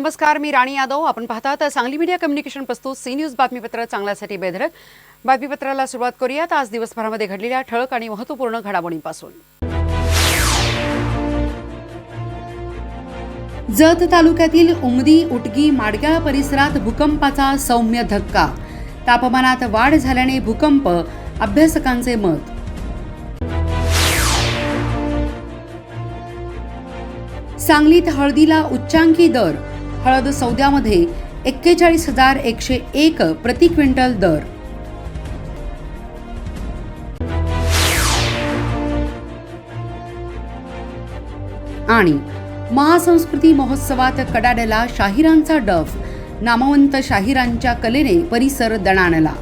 नमस्कार, मी राणी यादव. आपण पाहतात सांगली मीडिया कम्युनिकेशन प्रस्तुत सी न्यूज बातमीपत्र चांगल्यासाठी बेधडक. बातमीपत्राला सुरुवात करूयात आज दिवसभरामध्ये घडलेल्या ठळक आणि महत्त्वपूर्ण घडामोडींपासून. जत तालुक्यातील उमदी, उटगी, माडगाळ परिसरात भूकंपाचा सौम्य धक्का. तापमानात वाढ झाल्याने भूकंप, अभ्यासकांचे मत. सांगलीत हळदीला उच्चांकी दर. हळद सौद्यामध्ये 41,101 प्रति क्विंटल दर. आणि महासंस्कृती महोत्सवात कडाडला शाहिरांचा डफ. नामवंत शाहिरांच्या कलेने परिसर दणाणला.